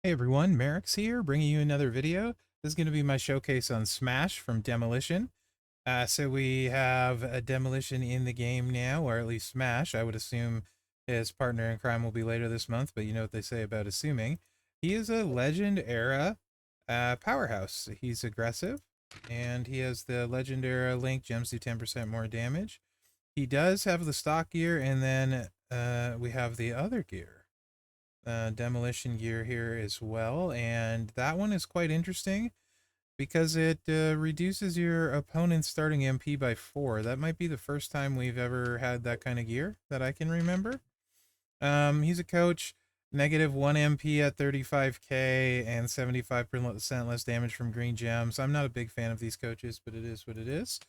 Hey everyone, Mherex here, bringing you another video. This is going to be my showcase on Smash from Demolition. So we have a Demolition in the game now, or at least Smash. I would assume his partner in crime will be later this month, but you know what they say about assuming. He is a Legend era powerhouse. He's aggressive, and he has the Legend era Link gems do 10% more damage. He does have the stock gear, and then we have the other gear. Demolition gear here as well, and that one is quite interesting because it reduces your opponent's starting MP by 4. That might be the first time we've ever had that kind of gear that I can remember. He's a coach, -1 MP at 35k and 75% less damage from green gems. I'm not a big fan of these coaches, but it is what it is.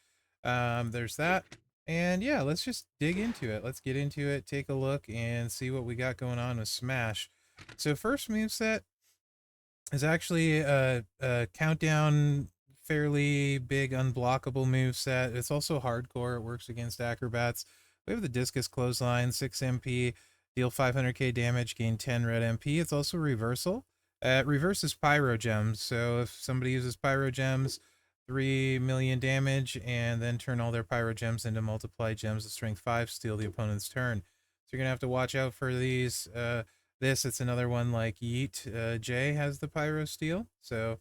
There's that. And yeah, let's just dig into it. Let's get into it, take a look, and see what we got going on with Smash. So first moveset is actually a countdown, fairly big unblockable moveset. It's also hardcore. It works against acrobats. We have the discus clothesline, 6 MP, deal 500k damage, gain 10 red MP. It's also reversal. It reverses pyro gems. So if somebody uses pyro gems, 3 million damage, and then turn all their pyro gems into multiply gems of strength 5, steal the opponent's turn. So you're gonna have to watch out for these. It's another one like Yeet. Jay has the pyro steel, so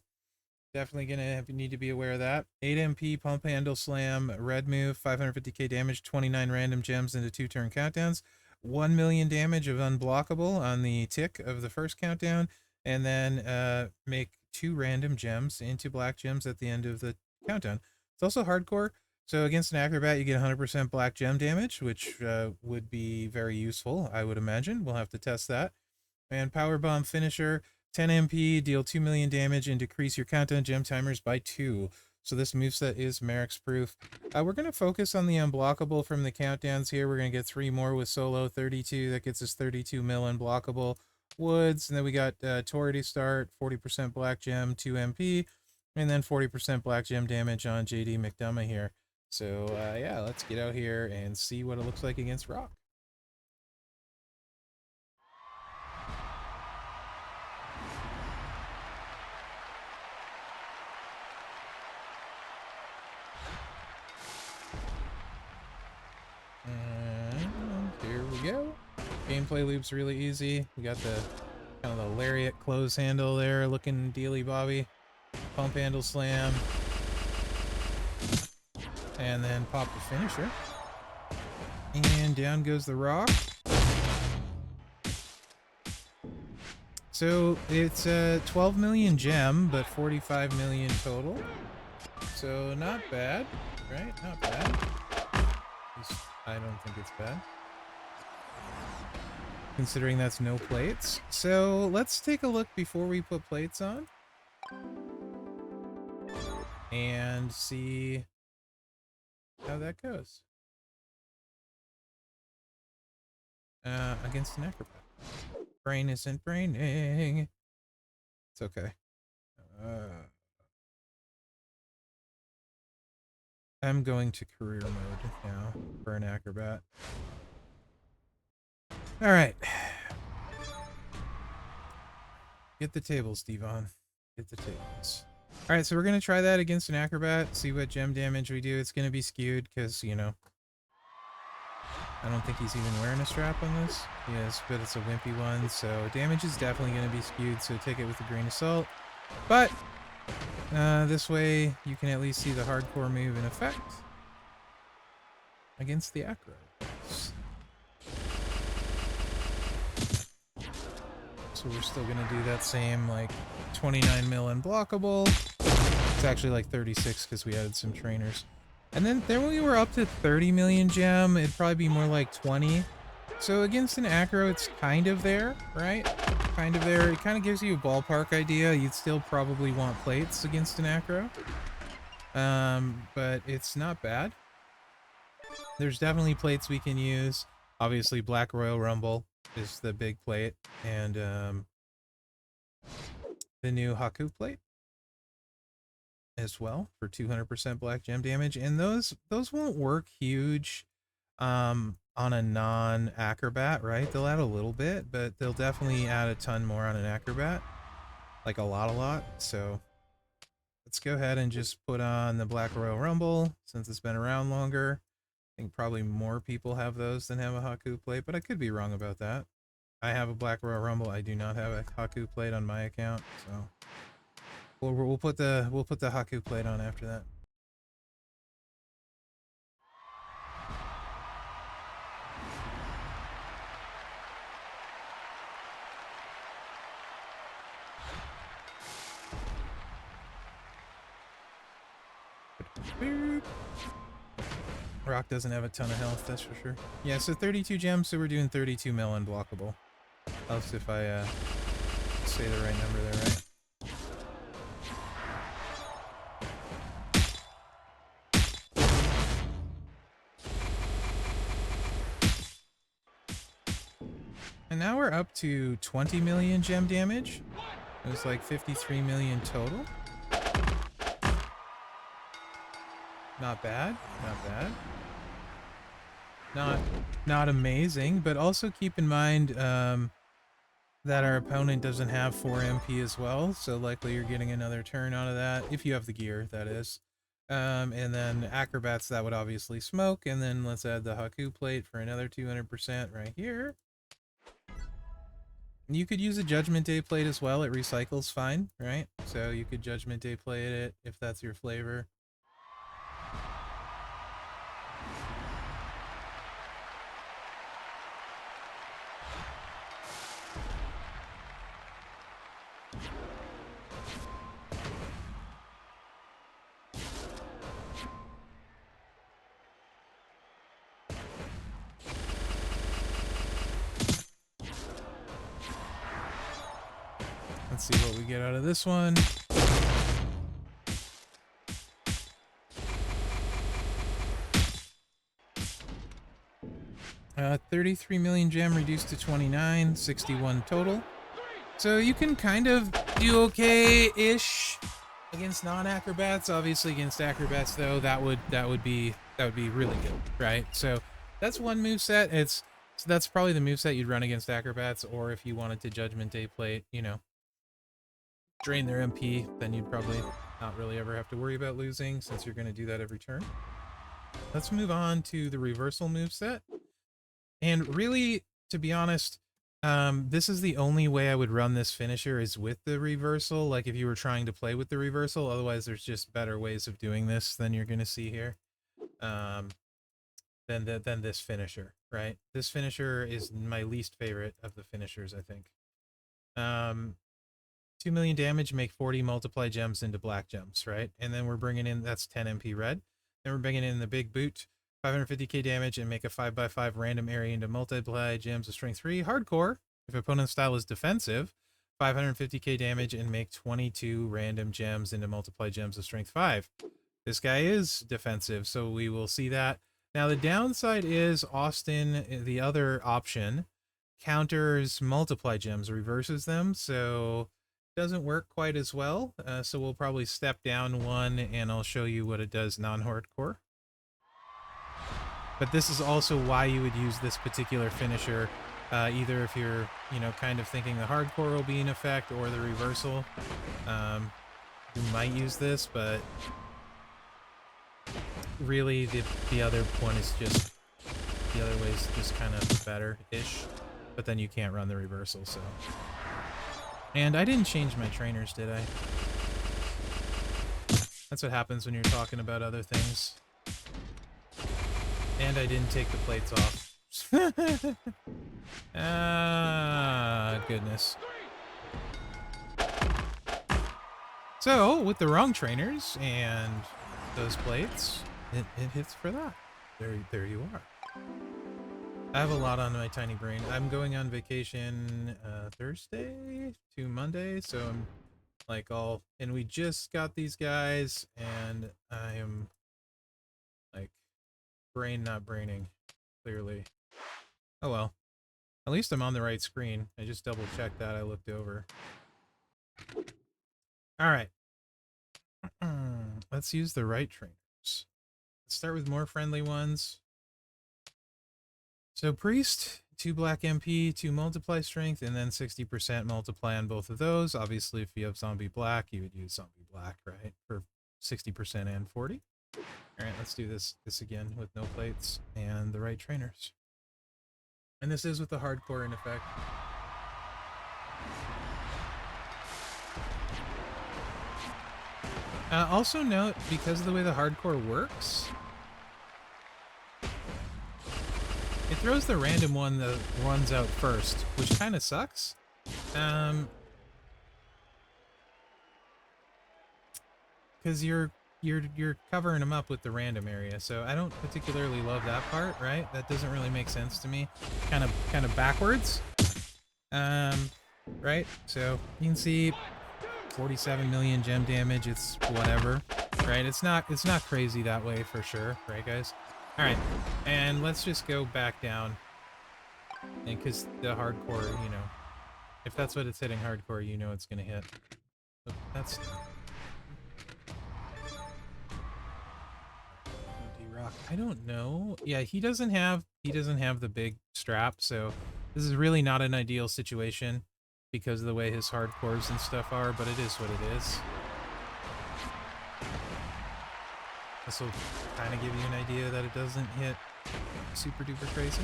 definitely gonna need to be aware of that. 8 MP pump handle slam, red move, 550k damage, 29 random gems into 2-turn countdowns, 1 million damage of unblockable on the tick of the first countdown, and then make 2 random gems into black gems at the end of the countdown. It's also hardcore, so against an acrobat you get 100% black gem damage, which would be very useful, I would imagine. We'll have to test that. And power bomb finisher, 10 MP, deal 2 million damage and decrease your countdown gem timers by 2. So this moveset is Mherex proof. We're going to focus on the unblockable from the countdowns here. We're going to get 3 more with solo, 32. That gets us 32 mil unblockable. Woods, and then we got Tori to start, 40% black gem, 2 MP, and then 40% black gem damage on JD McDonough here. So yeah, let's get out here and see what it looks like against Rock. And here we go. Gameplay loop's really easy. We got the kind of the lariat close handle there, looking dealy bobby. Pump handle slam. And then pop the finisher. And down goes the rock. So it's a 12 million gem, but 45 million total. So not bad, right? Not bad. I don't think it's bad, considering that's no plates. So let's take a look before we put plates on and see how that goes against an acrobat. Brain isn't braining. It's okay. I'm going to career mode now for an acrobat. All right. Get the tables, Devon. Get the tables. All right, so we're going to try that against an acrobat, see what gem damage we do. It's going to be skewed because, you know, I don't think he's even wearing a strap on this. Yes, but it's a wimpy one, so damage is definitely going to be skewed, so take it with a grain of salt. But this way, you can at least see the hardcore move in effect against the acro. So we're still going to do that same, like, 29 mil unblockable. It's actually like 36 because we added some trainers. And then when we were up to 30 million gem, it'd probably be more like 20. So against an acro, it's kind of there, right? Kind of there. It kind of gives you a ballpark idea. You'd still probably want plates against an acro. But it's not bad. There's definitely plates we can use. Obviously, Black Royal Rumble is the big plate. And the new Haku plate as well for 200% black gem damage, and those won't work huge on a non-acrobat, right? They'll add a little bit, but they'll definitely add a ton more on an acrobat. like a lot. So let's go ahead and just put on the Black Royal Rumble since it's been around longer. I think probably more people have those than have a Haku plate, but I could be wrong about that. I have a Black Royal Rumble. I do not have a Haku plate on my account, so we'll put the Haku plate on after that. Boop. Rock doesn't have a ton of health, that's for sure. Yeah, so 32 gems, so we're doing 32 mil unblockable. Helps if I say the right number there, right? And now we're up to 20 million gem damage. It was like 53 million total. Not bad, not bad. Not amazing, but also keep in mind that our opponent doesn't have 4 MP as well, so likely you're getting another turn out of that, if you have the gear, that is. And then acrobats, that would obviously smoke, and then let's add the Haku plate for another 200% right here. You could use a Judgment Day plate as well, it recycles fine, right? So you could Judgment Day plate it if that's your flavor. Let's see what we get out of this one. Uh, 33 million gem reduced to 29, 61 total. So you can kind of do okay-ish against non-acrobats. Obviously against acrobats though, that would be really good, right? So that's one moveset. So that's probably the moveset you'd run against acrobats, or if you wanted to Judgment Day plate, you know, drain their MP, then you'd probably not really ever have to worry about losing since you're going to do that every turn. Let's move on to the reversal moveset. And really, to be honest, this is the only way I would run this finisher is with the reversal, like if you were trying to play with the reversal. Otherwise, there's just better ways of doing this than you're going to see here. Than this finisher, right? This finisher is my least favorite of the finishers, I think. 2 million damage, make 40 multiply gems into black gems, right? And then we're bringing in, that's 10 MP red. Then we're bringing in the big boot, 550k damage, and make a 5x5 random area into multiply gems of strength 3. Hardcore, if opponent's style is defensive, 550k damage and make 22 random gems into multiply gems of strength 5. This guy is defensive, so we will see that. Now the downside is Austin, the other option, counters multiply gems, reverses them, so doesn't work quite as well. So we'll probably step down one and I'll show you what it does non-hardcore. But this is also why you would use this particular finisher, either if you're, you know, kind of thinking the hardcore will be in effect or the reversal. You might use this, but really the other one is just, the other way is just kind of better-ish, but then you can't run the reversal, so. And I didn't change my trainers, did I? That's what happens when you're talking about other things. And I didn't take the plates off. Ah, goodness. So, with the wrong trainers and those plates, it hits for that. There you are. I have a lot on my tiny brain. I'm going on vacation Thursday to Monday, so I'm like all, and we just got these guys, and I am like brain not braining, clearly. Oh well, at least I'm on the right screen. I just double checked that. I looked over. All right, let's use the right trainers. Let's start with more friendly ones. So Priest 2 black MP, 2 multiply strength, and then 60% multiply on both of those. Obviously, if you have zombie black, you would use zombie black, right? For 60% and 40. All right, let's do this again with no plates and the right trainers. And this is with the hardcore in effect. Also note, because of the way the hardcore works, it throws the random one that runs out first, which kind of sucks. Because you're covering them up with the random area, so I don't particularly love that part, right? That doesn't really make sense to me. Kind of backwards. Right? So you can see 47 million gem damage. It's whatever, right? It's not crazy that way for sure, right, guys? All right, and let's just go back down, and because the hardcore, you know, if that's what it's hitting hardcore, you know it's gonna hit. But that's D-Rock. I don't know. Yeah, he doesn't have the big strap, so this is really not an ideal situation because of the way his hardcores and stuff are, but it is what it is. This will kind of give you an idea that it doesn't hit super duper crazy.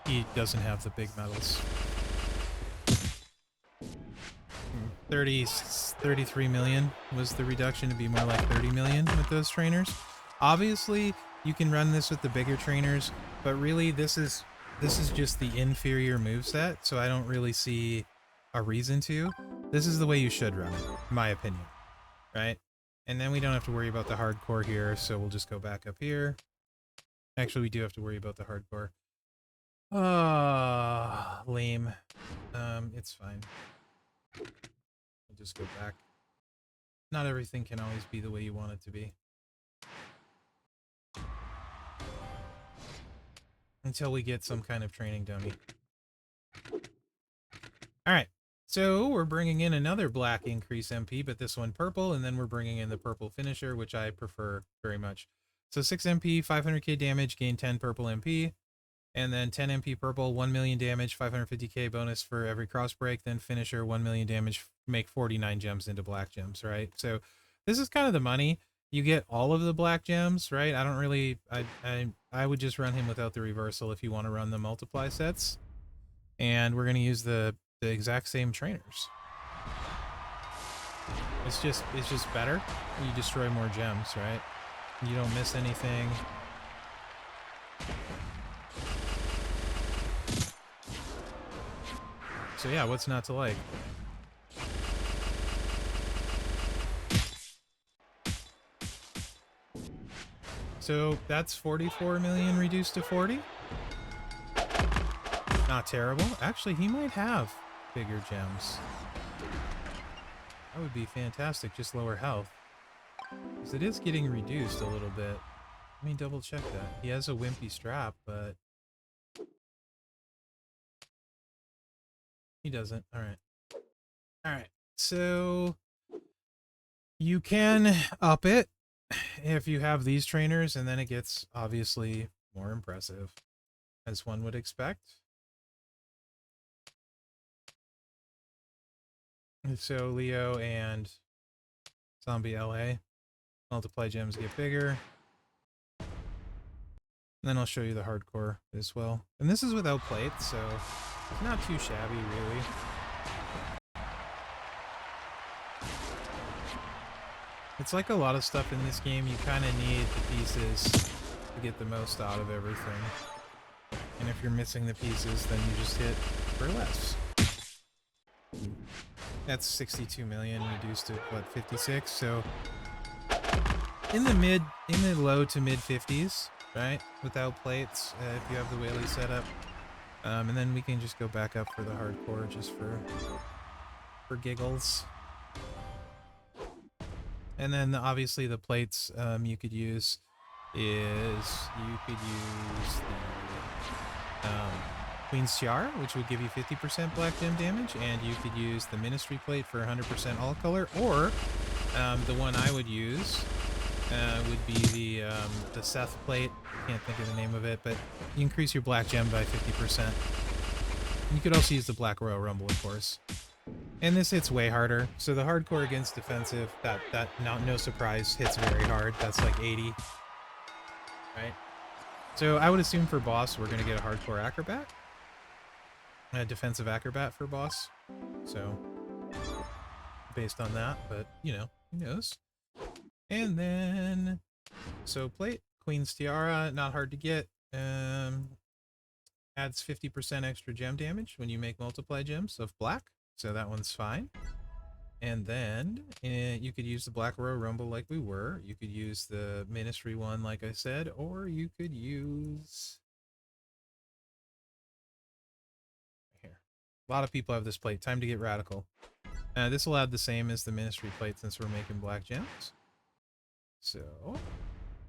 He doesn't have the big metals. 33 million was the reduction to be more like 30 million with those trainers. Obviously, you can run this with the bigger trainers, but really this is just the inferior moveset, so I don't really see a reason to. This is the way you should run it, in my opinion, right? And then we don't have to worry about the hardcore here, so we'll just go back up here. Actually, we do have to worry about the hardcore. Ah, lame. It's fine. We'll just go back. Not everything can always be the way you want it to be. Until we get some kind of training dummy. Alright, so we're bringing in another black increase MP, but this one purple, and then we're bringing in the purple finisher, which I prefer very much. So 6 MP, 500k damage, gain 10 purple MP, and then 10 MP purple, 1 million damage, 550k bonus for every cross break, then finisher, 1 million damage, make 49 gems into black gems, right? So this is kind of the money. You get all of the black gems, right? I don't really, I would just run him without the reversal if you want to run the multiply sets. And we're going to use the exact same trainers. It's just better. You destroy more gems, right? You don't miss anything. So yeah, what's not to like? So that's 44 million reduced to 40. Not terrible. Actually, he might have bigger gems. That would be fantastic. Just lower health. Because it is getting reduced a little bit. Let me double check that. He has a wimpy strap, but he doesn't. Alright. Alright. So you can up it if you have these trainers, and then it gets obviously more impressive, as one would expect. So Leo and Zombie LA. Multiply gems get bigger. And then I'll show you the hardcore as well. And this is without plates, so it's not too shabby, really. It's like a lot of stuff in this game, you kind of need the pieces to get the most out of everything. And if you're missing the pieces, then you just hit for less. That's 62 million reduced to, what, 56? So in the low to mid 50s, right? Without plates, if you have the whaley set up. And then we can just go back up for the hardcore just for giggles. And then obviously the plates you could use is you could use the Queen's Tiara, which would give you 50% black gem damage, and you could use the Ministry plate for 100% all color, or the one I would use, would be the Seth plate. Can't think of the name of it, but you increase your black gem by 50%. You could also use the Black Royal Rumble, of course. And this hits way harder. So the hardcore against defensive, that no surprise, hits very hard. That's like 80. Right? So I would assume for boss, we're going to get a hardcore acrobat. A defensive acrobat for boss. So, based on that, but, you know, who knows? And then, so plate, Queen's Tiara, not hard to get. Adds 50% extra gem damage when you make multiply gems of black. So that one's fine. And then you could use the Black Royal Rumble like we were. You could use the Ministry one like I said, or you could use... Here. A lot of people have this plate. Time to get radical. This will add the same as the Ministry plate since we're making black gems. So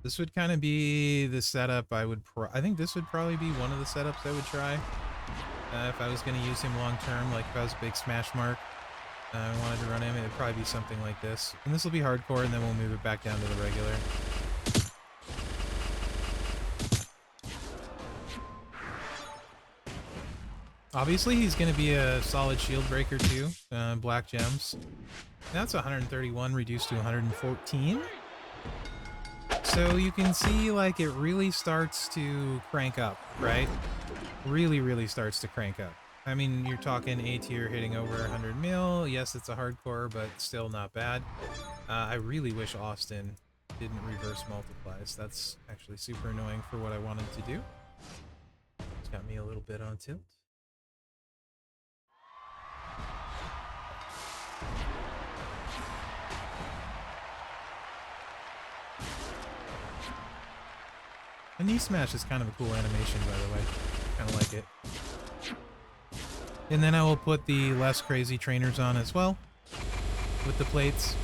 this would kind of be the setup I would... I think this would probably be one of the setups I would try. If I was going to use him long term, like if I was a big smash mark. I wanted to run him, it would probably be something like this. And this will be hardcore, and then we'll move it back down to the regular. Obviously, he's going to be a solid shield breaker too. Black gems. That's 131 reduced to 114. So you can see, like, it really starts to crank up, right? Really, really starts to crank up. I mean, you're talking A tier hitting over 100 mil. Yes, it's a hardcore, but still not bad. I really wish Austin didn't reverse multiplies. That's actually super annoying for what I wanted to do. It's got me a little bit on tilt. A knee smash is kind of a cool animation, by the way. Kind of like it. And then I will put the less crazy trainers on as well with the plates,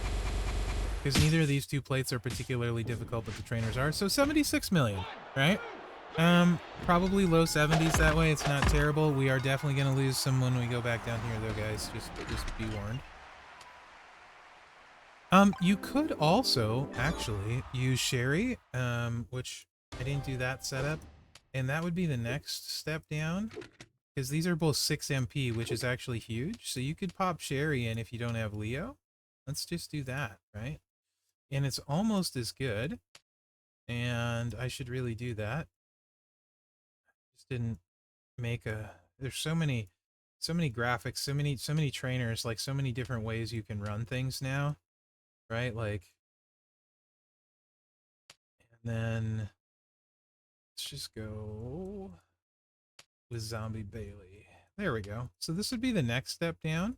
because neither of these two plates are particularly difficult, but the trainers are. So 76 million, right? Probably low 70s that way. It's not terrible. We are definitely going to lose some when we go back down here, though, guys. Just be warned. You could also actually use Sherry, which I didn't do that setup, and that would be the next step down. Because these are both 6 MP, which is actually huge. So you could pop Sherry in if you don't have Leo. Let's just do that, right? And it's almost as good. And I should really do that. Just didn't make a... There's so many graphics, so many trainers, like so many different ways you can run things now, right? Like, and then let's just go with Zombie Bailey. There we go. So this would be the next step down,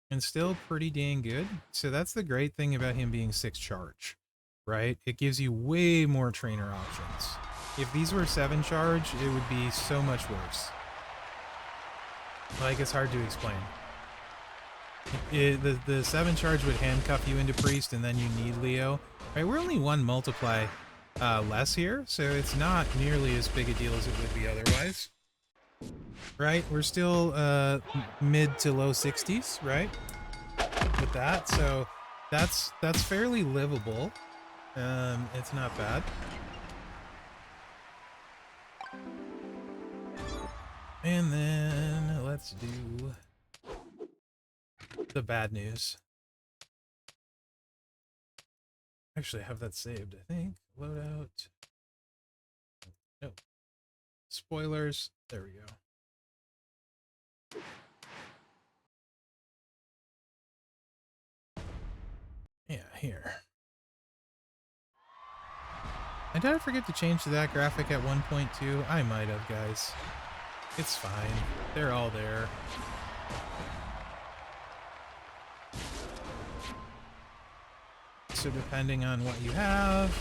and still pretty dang good. So that's the great thing about him being 6 charge, right? It gives you way more trainer options. If these were 7 charge, it would be so much worse. Like, it's hard to explain. The 7 charge would handcuff you into Priest, and then you need Leo. Right, we're only 1 multiply less here, so it's not nearly as big a deal as it would be otherwise. Right, we're still mid to low 60s, right? With that, so that's fairly livable. It's not bad. And then let's do the bad news. Actually, I have that saved, I think. Loadout. No. Spoilers. There we go. Yeah, here. And did I forget to change that graphic at 1.2? I might have, guys. It's fine. They're all there. So depending on what you have...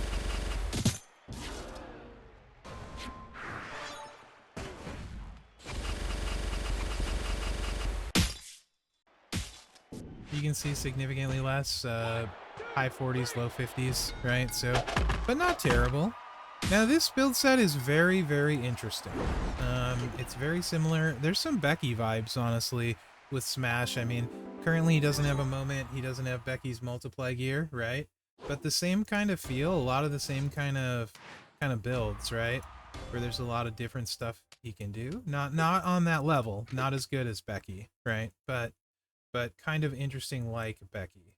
you can see significantly less, high 40s, low 50s, right? So, but not terrible. Now this build set is very, very interesting. It's very similar. There's some Becky vibes, honestly, with Smash. I mean, currently he doesn't have a moment. He doesn't have Becky's multiply gear, right? but the same kind of feel, a lot of the same kind of builds, right? Where there's a lot of different stuff he can do. Not on that level, not as good as Becky, right? But kind of interesting like Becky.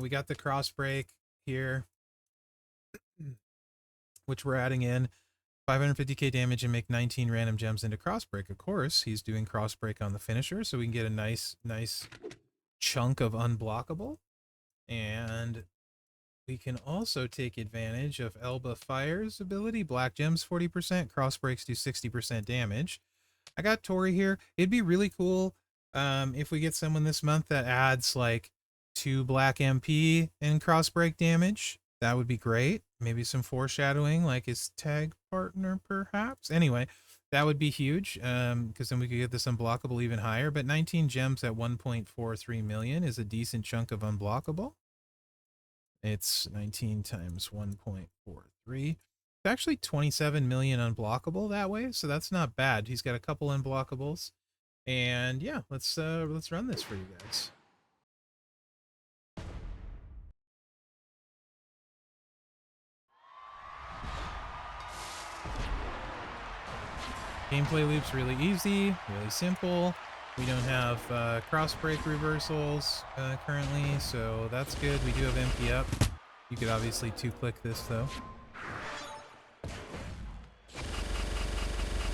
We got the cross break here, which we're adding in 550k damage and make 19 random gems into cross break. Of course, he's doing cross break on the finisher, so we can get a nice chunk of unblockable. And we can also take advantage of Elba Fire's ability. Black gems 40%, cross breaks do 60% damage. I got Tori here. It'd be really cool if we get someone this month that adds like 2 black MP and cross break damage. That would be great. Maybe some foreshadowing like his tag partner perhaps. Anyway, that would be huge because then we could get this unblockable even higher. But 19 gems at 1.43 million is a decent chunk of unblockable. It's 19 times 1.43. It's actually 27 million unblockable that way, so that's not bad. He's got a couple unblockables. And yeah, let's run this for you guys. Gameplay loop's really easy, really simple. We don't have cross break reversals currently, so that's good. We do have MP up. You could obviously 2-click this though.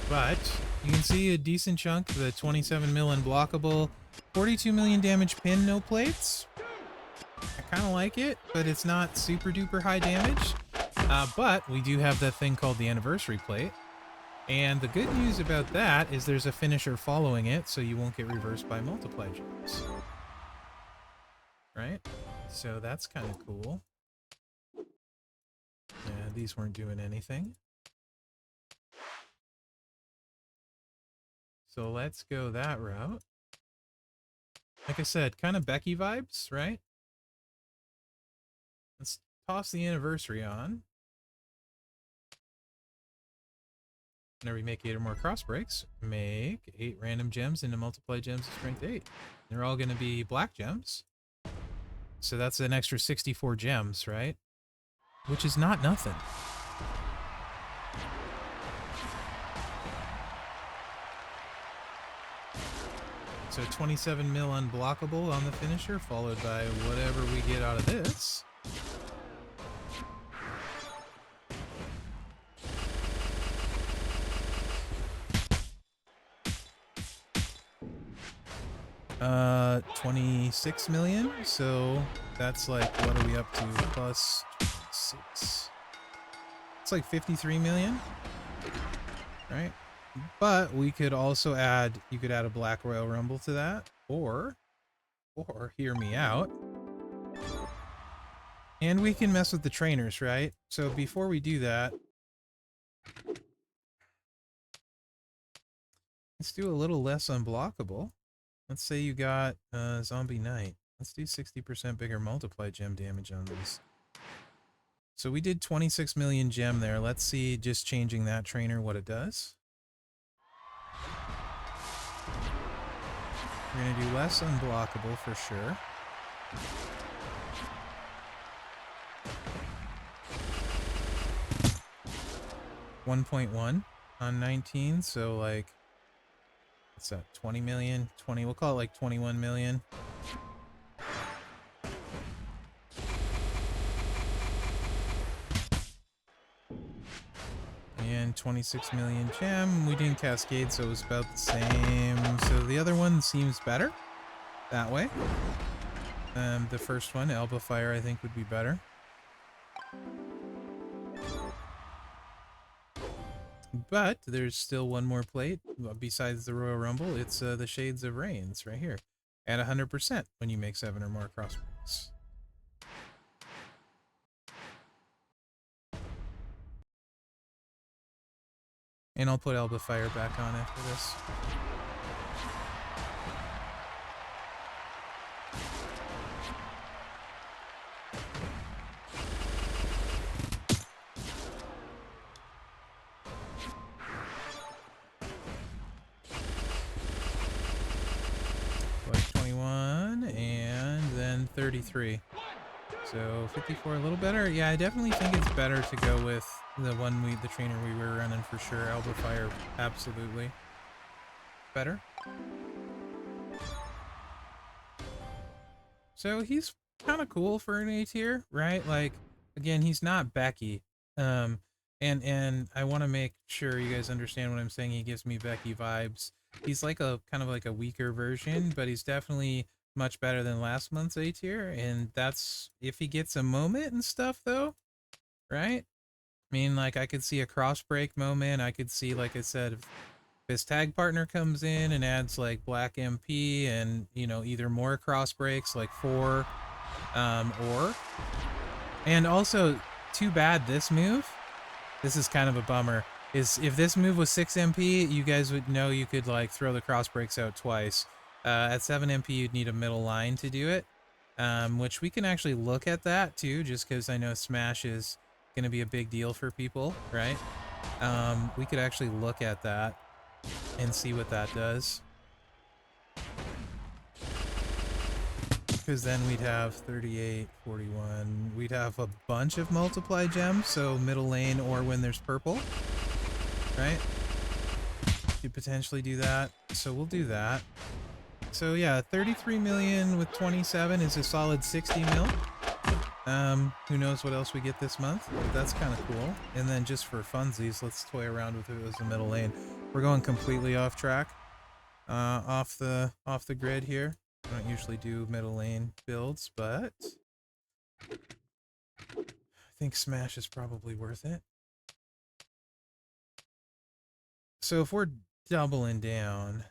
But you can see a decent chunk, the 27 mil unblockable, 42 million damage pin, no plates. I kind of like it, but it's not super duper high damage. But we do have that thing called the anniversary plate. And the good news about that is there's a finisher following it, so you won't get reversed by multiply gems. Right? So that's kind of cool. Yeah, these weren't doing anything. So let's go that route. Like I said, kind of Becky vibes, right? Let's toss the anniversary on. Whenever we make 8 or more cross breaks, make 8 random gems into multiply gems of strength 8. They're all going to be black gems. So that's an extra 64 gems, right? Which is not nothing. So 27 mil unblockable on the finisher, followed by whatever we get out of this. Uh, 26 million. So that's like, what are we up to? Plus 26. It's like 53 million, right? But we could also add, you could add a Black Royal Rumble to that, or hear me out. And we can mess with the trainers, right? So before we do that, let's do a little less unblockable. Let's say you got Zombie Knight. Let's do 60% bigger multiply gem damage on these. So we did 26 million gem there. Let's see, just changing that trainer, what it does. We're going to do less unblockable for sure. $1.1 on 19, so like, what's that, 20 million? 20, we'll call it like 21 million. And 26 million gem. We didn't cascade, so it was about the same. So the other one seems better that way. The first one, Elba Fire, I think would be better. But there's still one more plate besides the Royal Rumble. It's the Shades of Rains right here at 100% when you make 7 or more cross breaks. And I'll put Elba Fire back on after this. Like 21 and then 33. So 54 a little better. Yeah, I definitely think it's better to go with the trainer we were running for sure. Elbow Fire, absolutely. Better. So he's kind of cool for an A tier, right? Like, again, he's not Becky. Um, and I want to make sure you guys understand what I'm saying. He gives me Becky vibes. He's like a kind of like a weaker version, but he's definitely much better than last month's A tier. And that's if he gets a moment and stuff, though, right? I mean, like, I could see a cross break moment. I could see, like I said, if his tag partner comes in and adds like Black MP and, you know, either more cross breaks, like 4, or. And also, too bad this move, this is kind of a bummer, is if this move was 6 MP, you guys would know you could, like, throw the cross breaks out twice. At 7 MP, you'd need a middle line to do it, which we can actually look at that, too, just because I know Smash is going to be a big deal for people, right? We could actually look at that and see what that does. Because then we'd have 38, 41. We'd have a bunch of multiply gems, so middle lane or when there's purple, right? Could potentially do that, so we'll do that. So yeah, 33 million with 27 is a solid 60 mil. Who knows what else we get this month, but that's kind of cool. And then just for funsies, let's toy around with it as a middle lane. We're going completely off track, off the grid here. I don't usually do middle lane builds, but I think Smash is probably worth it. So if we're doubling down,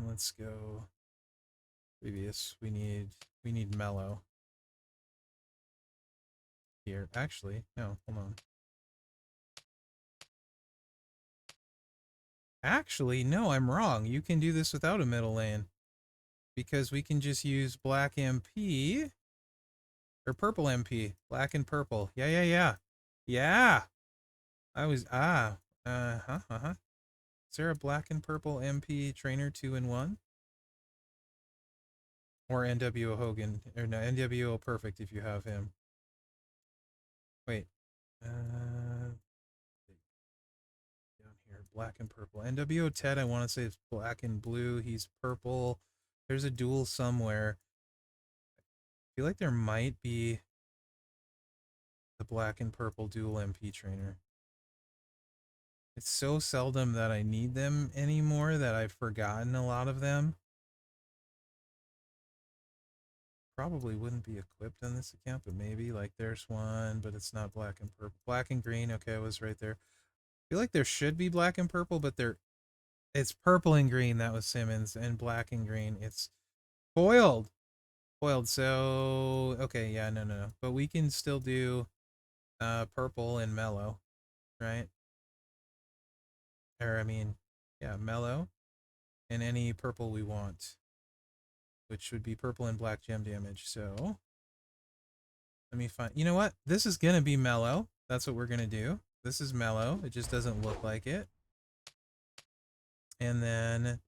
let's go previous. We need mellow here. Actually, no, hold on. Actually, no, I'm wrong. You can do this without a middle lane because we can just use black MP or purple MP, black and purple. Yeah. I was Is there a black and purple MP trainer 2-in-1? Or NWO Hogan, or no, NWO Perfect if you have him. Wait, down here, black and purple. NWO Ted, I want to say it's black and blue. He's purple. There's a duel somewhere. I feel like there might be the black and purple dual MP trainer. It's so seldom that I need them anymore that I've forgotten a lot of them. Probably wouldn't be equipped on this account, but maybe. Like, there's one, but it's not black and purple. Black and green, okay, I was right there. I feel like there should be black and purple, but it's purple and green. That was Simmons, and black and green. It's foiled. So okay, yeah, no. But we can still do purple and mellow, right? Or I mean, yeah, mellow and any purple we want, which would be purple and black gem damage. So let me find. You know what? This is gonna be mellow. That's what we're gonna do. This is mellow. It just doesn't look like it. And then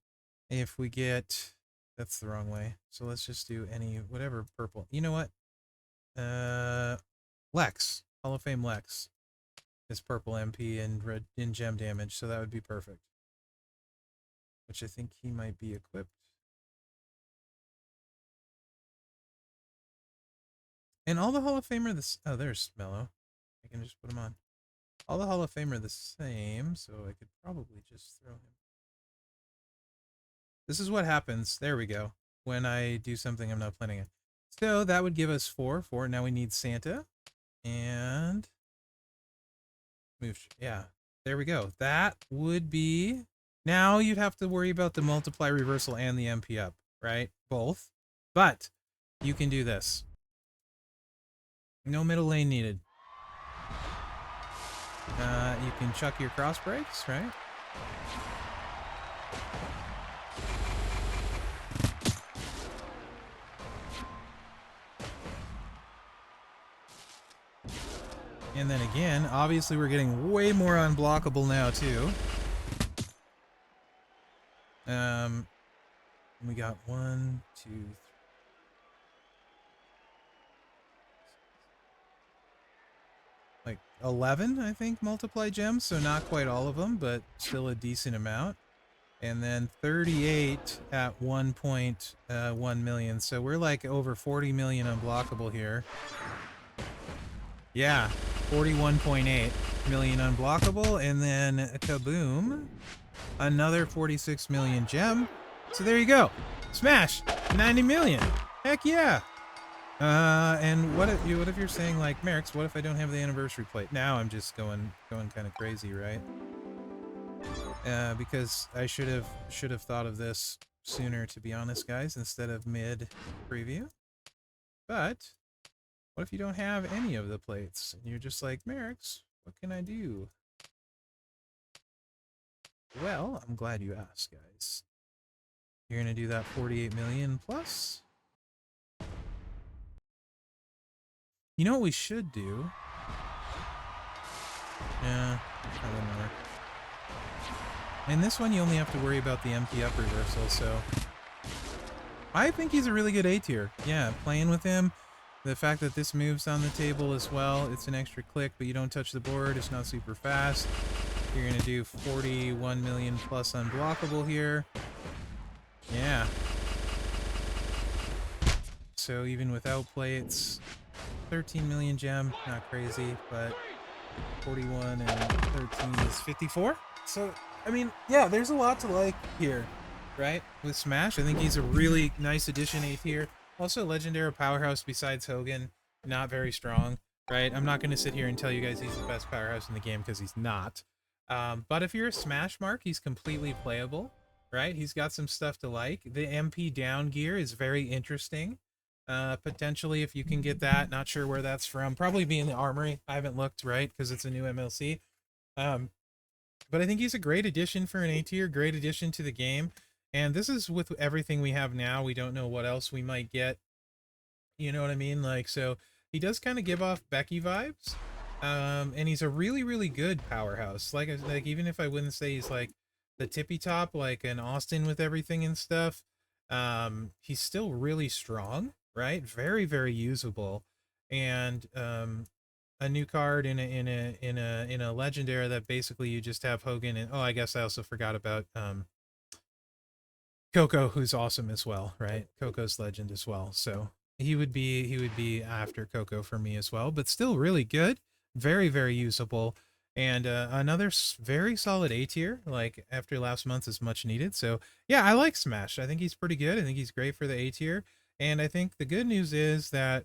if we get, that's the wrong way. So let's just do any, whatever purple. You know what? Lex. Hall of Fame Lex is purple MP and red in gem damage. So that would be perfect. Which I think he might be equipped. And all the Hall of Fame are this. Oh, there's Mellow. I can just put him on. All the Hall of Fame are the same, so I could probably just throw him. This is what happens. There we go. When I do something I'm not planning on. So that would give us 4. Now we need Santa. And move. Yeah. There we go. That would be. Now you'd have to worry about the multiply reversal and the MP up, right? Both. But you can do this. No middle lane needed. You can chuck your cross breaks, right? And then again, obviously we're getting way more unblockable now too. We got 1, 2, 3. like 11, I think, multiply gems. So not quite all of them, but still a decent amount. And then 38 at 1.1 million. So we're like over 40 million unblockable here. Yeah, 41.8 million unblockable. And then kaboom, another 46 million gem. So there you go. Smash, 90 million. Heck yeah. And what if you're saying like, Mherex, what if I don't have the anniversary plate? Now I'm just going kind of crazy, right? Because I should have thought of this sooner, to be honest, guys, instead of mid preview. But what if you don't have any of the plates and you're just like, Mherex, what can I do? Well, I'm glad you asked, guys. You're gonna do that 48 million plus. You know what we should do? Yeah, that wouldn't work. In this one, you only have to worry about the MP up reversal, so I think he's a really good A tier. Yeah, playing with him, the fact that this moves on the table as well, it's an extra click, but you don't touch the board, it's not super fast. You're gonna do 41 million plus unblockable here. Yeah. So even without plates, 13 million gem, not crazy, but 41 and 13 is 54. So, I mean, yeah, there's a lot to like here, right? With Smash, I think he's a really nice addition, A tier. Also, legendary powerhouse besides Hogan, not very strong, right? I'm not going to sit here and tell you guys he's the best powerhouse in the game because he's not. But if you're a Smash mark, he's completely playable, right? He's got some stuff to like. The MP down gear is very interesting. Potentially, if you can get that, not sure where that's from. Probably be in the armory. I haven't looked, right? Because it's a new MLC. But I think he's a great addition for an A tier, great addition to the game. And this is with everything we have now. We don't know what else we might get. You know what I mean? Like, so he does kind of give off Becky vibes. And he's a really, really good powerhouse. Like even if I wouldn't say he's like the tippy top, like an Austin with everything and stuff, he's still really strong, right? Very, very usable. And a new card in a legendary that basically you just have Hogan and I guess I also forgot about Coco, who's awesome as well, right? Coco's legend as well. So he would be after Coco for me as well, but still really good, very, very usable, and another very solid A tier. Like after last month is much needed. So yeah, I like Smash. I think he's pretty good. I think he's great for the A tier, and I think the good news is that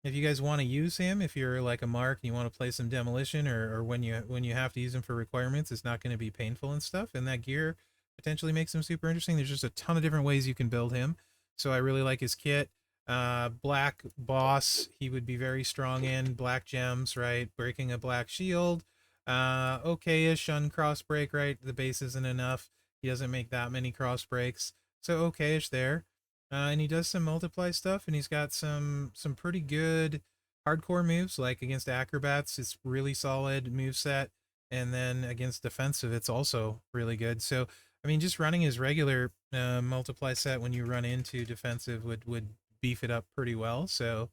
if you guys want to use him, if you're like a mark and you want to play some demolition, or when you have to use him for requirements, it's not going to be painful and stuff. And that gear potentially makes him super interesting. There's just a ton of different ways you can build him. So I really like his kit. Black boss, he would be very strong in. Black gems, right? Breaking a black shield. Okay-ish on cross break, right? The base isn't enough. He doesn't make that many cross breaks. So okay-ish there. And he does some multiply stuff, and he's got some pretty good hardcore moves, like against acrobats, it's really solid move set, and then against defensive, it's also really good. So, I mean, just running his regular multiply set when you run into defensive would beef it up pretty well. So,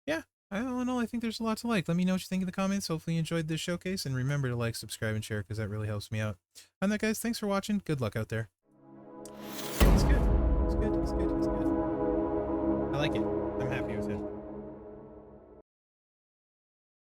yeah, all in all, I think there's a lot to like. Let me know what you think in the comments. Hopefully you enjoyed this showcase, and remember to like, subscribe, and share, because that really helps me out. On that, guys, thanks for watching. Good luck out there. He's good. He's good. He's good. He's good. I like it. I'm happy with it.